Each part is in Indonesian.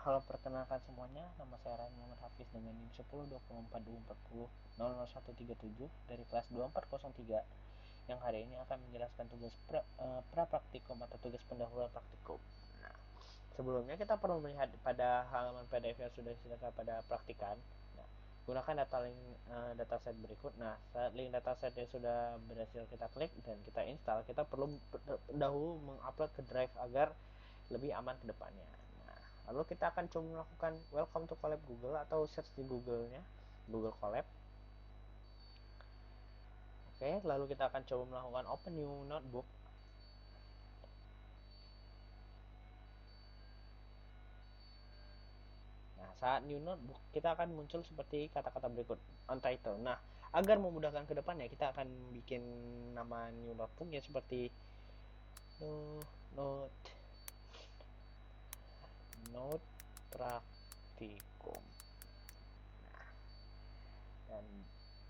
Halo, perkenalkan semuanya, nama saya Ryan Muhammad Hafiz dengan NIM 10.24.240.00137 dari kelas 2403 yang hari ini akan menjelaskan tugas praktikum atau tugas pendahuluan praktikum. Nah, sebelumnya kita perlu melihat pada halaman PDF yang sudah disediakan pada praktikan. Nah, gunakan dataset berikut. Nah, saat link dataset yang sudah berhasil kita klik dan kita install, kita perlu dahulu mengupload ke Drive agar lebih aman ke depannya. Nah, lalu kita akan coba melakukan welcome to Colab Google atau search di Google-nya, Google Colab. Oke, lalu kita akan coba melakukan open new notebook. Nah, saat new notebook, kita akan muncul seperti kata-kata berikut, untitled. Nah, agar memudahkan ke depannya, kita akan bikin nama new notebooknya seperti note praktikum. Nah, dan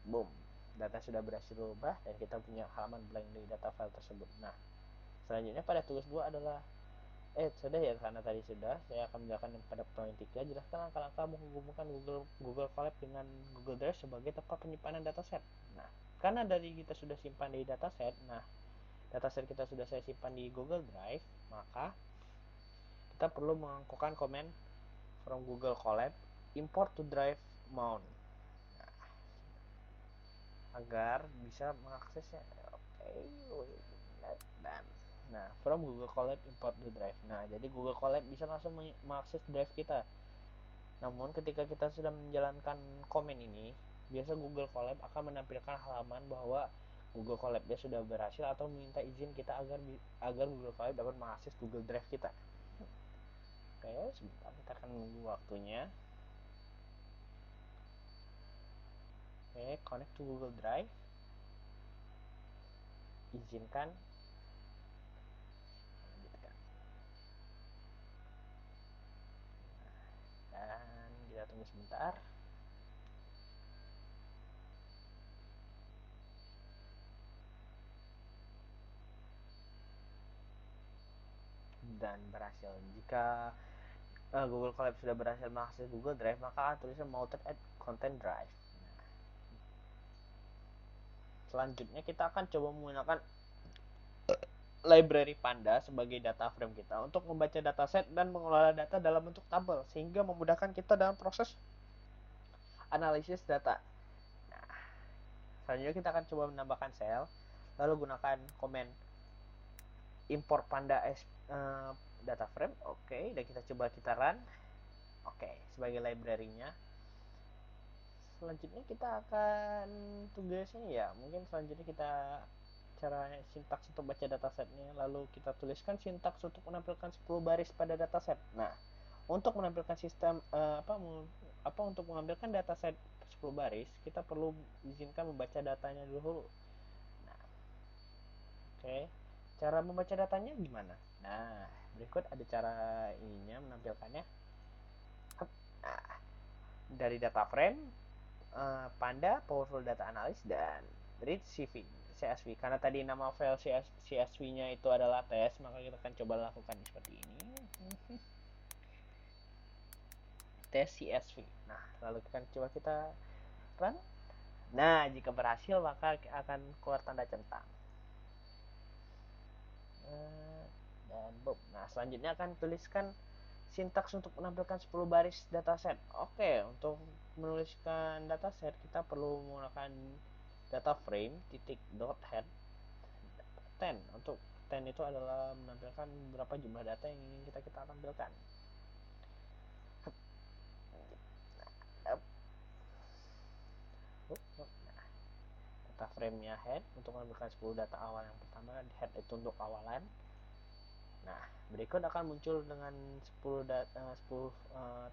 boom, data sudah berhasil berubah dan kita punya halaman blank di data file tersebut. Nah, selanjutnya pada tugas 2 adalah sudah ya, karena tadi sudah, saya akan menjelaskan pada poin 3, jelaskan langkah-langkah menghubungkan Google Colab dengan Google Drive sebagai tempat penyimpanan dataset. Nah, karena dari kita sudah simpan di dataset, nah dataset kita sudah saya simpan di Google Drive, maka kita perlu mengakukan komen from Google Colab import to drive mount agar bisa mengaksesnya. Dan nah, from Google Colab import to drive. Nah, jadi Google Colab bisa langsung mengakses drive kita. Namun ketika kita sudah menjalankan komen ini, biasa Google Colab akan menampilkan halaman bahwa Google Colab dia sudah berhasil atau meminta izin kita agar Google Colab dapat mengakses Google Drive kita. Oke, sebentar kita akan menunggu waktunya. Oke, connect to Google Drive. Izinkan. Lanjutkan. Dan kita tunggu sebentar. Dan berhasil. Jika Google Colab sudah berhasil mengakses Google Drive, maka tulisnya mounted at content drive. Nah, selanjutnya kita akan coba menggunakan library Panda sebagai data frame kita untuk membaca dataset dan mengelola data dalam bentuk tabel sehingga memudahkan kita dalam proses analisis data. Nah, selanjutnya kita akan coba menambahkan sel, lalu gunakan komen import Panda as data frame. Oke, dan kita run. Oke, sebagai library-nya. Selanjutnya kita akan tugasnya ya, mungkin selanjutnya kita cara sintaks untuk baca datasetnya, lalu kita tuliskan sintaks untuk menampilkan 10 baris pada dataset. Nah, untuk menampilkan sistem untuk mengambilkan dataset 10 baris, kita perlu izinkan membaca datanya dulu. Nah, oke. Cara membaca datanya gimana? Nah, berikut ada cara ininya menampilkannya. Nah, dari data frame, Panda, Powerful Data Analysis, dan Read CSV. Karena tadi nama file CSV-nya itu adalah tes, maka kita akan coba lakukan seperti ini. Tes CSV. Nah, lalu kita run. Nah, jika berhasil maka akan keluar tanda centang. Dan boom. Nah, selanjutnya akan tuliskan sintaks untuk menampilkan 10 baris dataset. Oke, untuk menuliskan dataset kita perlu menggunakan data frame titik dot head 10. Untuk 10 itu adalah menampilkan berapa jumlah data yang ingin kita tampilkan. Nah, data frame-nya head untuk menampilkan 10 data awal yang pertama, head itu untuk awalan. Nah, berikut akan muncul dengan 10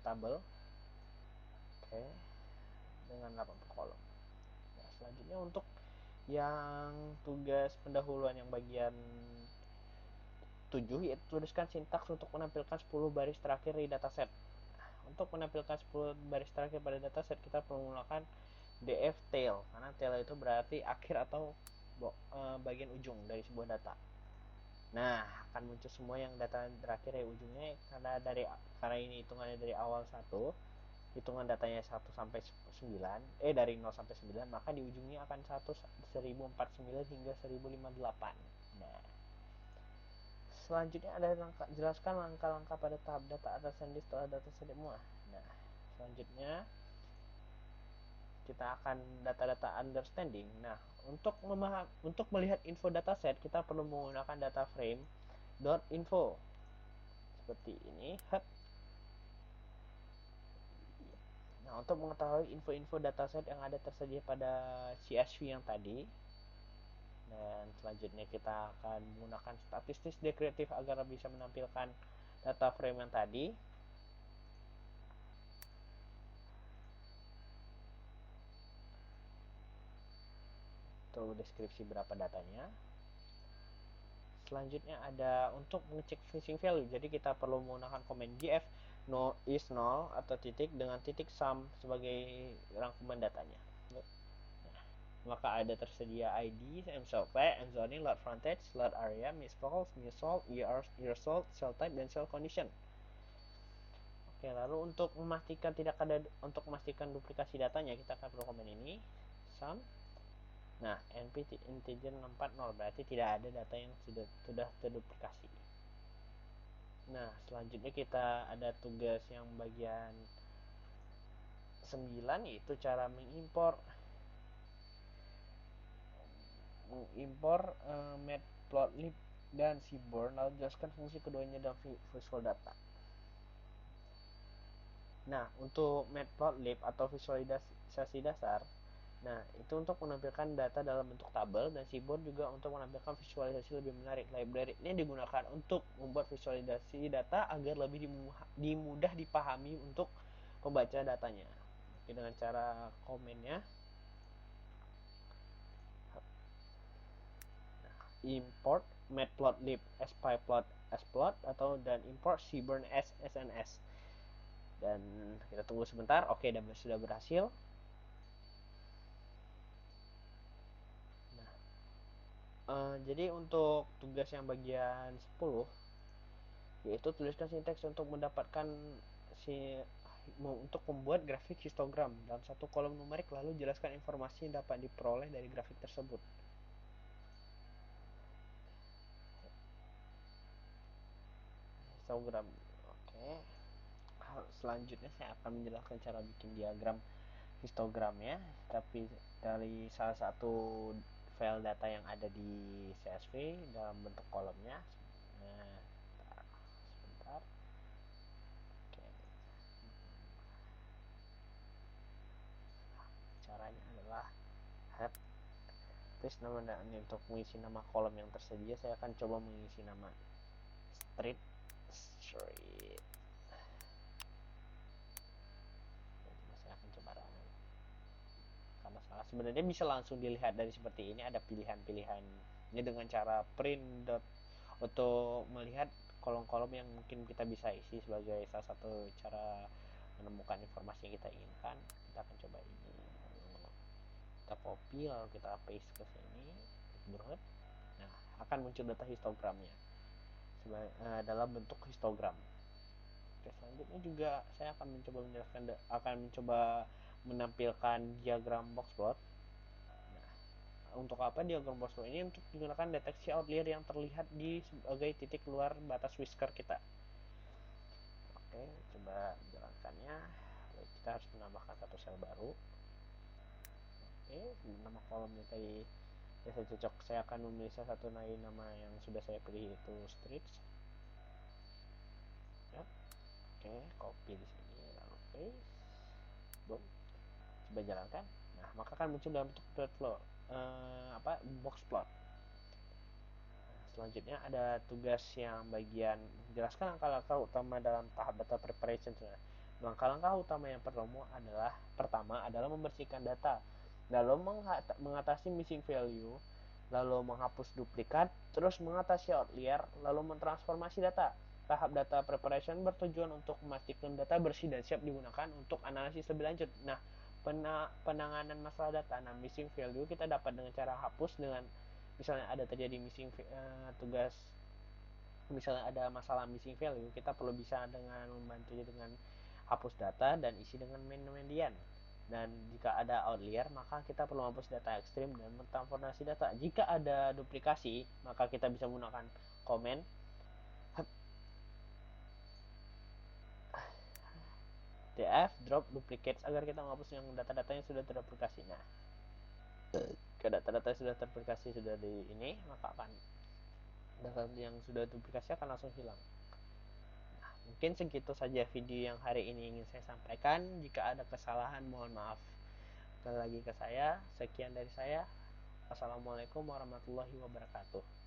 tabel. Oke, dengan 80 kolom. Nah, selanjutnya untuk yang tugas pendahuluan yang bagian 7, yaitu tuliskan sintaks untuk menampilkan 10 baris terakhir di dataset. Nah, untuk menampilkan 10 baris terakhir pada dataset, kita perlu menggunakan df tail, karena tail itu berarti akhir atau bagian ujung dari sebuah data. Nah, akan muncul semua yang data terakhir ya ujungnya, karena ini hitungannya dari awal satu, hitungan datanya 1 sampai 9, dari 0 sampai 9, maka di ujungnya akan 1049 hingga 1058. Nah, selanjutnya ada jelaskan langkah-langkah pada tahap data atas sandi setelah data set semua. Nah, selanjutnya kita akan data-data understanding. Nah, untuk melihat info dataset kita perlu menggunakan data frame .info seperti ini. Nah, untuk mengetahui info-info dataset yang ada tersedia pada CSV yang tadi, dan selanjutnya kita akan menggunakan statistik deskriptif agar bisa menampilkan data frame yang tadi. Itu deskripsi berapa datanya. Selanjutnya ada untuk mengecek fishing value. Jadi kita perlu menggunakan komen gf is 0 atau titik dengan titik sum sebagai rangkuman datanya. Maka ada tersedia ID, msop, mzoning, load frontage, load area, misfold, musold, yearsold, cell type, dan cell condition. Oke, lalu untuk memastikan duplikasi datanya, kita akan perlu komen ini sum. Nah, np integer 640 berarti tidak ada data yang sudah terduplikasi. Nah, selanjutnya kita ada tugas yang bagian 9, yaitu cara mengimpor matplotlib dan seaborn, lalu jelaskan fungsi keduanya dalam visual data. Nah, untuk matplotlib atau visualisasi dasar, nah itu untuk menampilkan data dalam bentuk tabel, dan seaborn juga untuk menampilkan visualisasi lebih menarik. Library ini digunakan untuk membuat visualisasi data agar lebih mudah dipahami untuk pembaca datanya. Oke, dengan cara komennya import matplotlib spyplot splot dan import seaborn sns. Dan kita tunggu sebentar. Oke, sudah berhasil. Nah, jadi untuk tugas yang bagian 10, yaitu tuliskan sinteks untuk mendapatkan untuk membuat grafik histogram dalam satu kolom numerik, lalu jelaskan informasi yang dapat diperoleh dari grafik tersebut. Histogram. Oke. Selanjutnya saya akan menjelaskan cara bikin diagram histogramnya, tapi dari salah satu file data yang ada di CSV dalam bentuk kolomnya. Nah, sebentar. Oke. Caranya adalah paste nama. Ini untuk mengisi nama kolom yang tersedia, saya akan coba mengisi nama street. Saya akan coba run karena salah. Sebenarnya bisa langsung dilihat dari seperti ini, ada pilihan-pilihan ini dengan cara print untuk melihat kolom-kolom yang mungkin kita bisa isi sebagai salah satu cara menemukan informasi yang kita inginkan. Kita akan coba ini, kita copy lalu kita paste ke sini. Nah, akan muncul data histogramnya dalam bentuk histogram. Oke, selanjutnya juga saya akan mencoba menampilkan diagram box plot. Nah, untuk apa diagram box plot ini? Untuk menggunakan deteksi outlier yang terlihat di sebagai titik luar batas whisker kita. Oke, coba jalankannya. Kita harus menambahkan satu sel baru. Oke, nama kolomnya tadi saya cocok. Saya akan menulis satu nama yang sudah saya pilih, itu streets. Ya. Oke, copy di sini lalu paste. Boom. Coba jalankan. Nah, maka akan muncul dalam bentuk box plot. Selanjutnya ada tugas yang bagian jelaskan langkah-langkah utama dalam tahap data preparation. Langkah-langkah utama yang pertama adalah membersihkan data, lalu mengatasi missing value, lalu menghapus duplikat, terus mengatasi outlier, lalu mentransformasi data. Tahap data preparation bertujuan untuk memastikan data bersih dan siap digunakan untuk analisis lebih lanjut. Nah, penanganan masalah data, missing value kita dapat dengan cara hapus, dengan misalnya ada terjadi tugas misalnya ada masalah missing value, kita perlu bisa dengan membantunya dengan hapus data dan isi dengan median. Dan jika ada outlier, maka kita perlu menghapus data ekstrim dan mentransformasi data. Jika ada duplikasi, maka kita bisa menggunakan comment df drop duplicates agar kita menghapus yang data-data yang sudah terduplikasi. Nah, ke data-data yang sudah terduplikasi sudah di ini, maka akan data yang sudah duplikasi akan langsung hilang. Nah, mungkin segitu saja video yang hari ini ingin saya sampaikan. Jika ada kesalahan, mohon maaf. Sekali lagi ke saya, sekian dari saya. Assalamualaikum warahmatullahi wabarakatuh.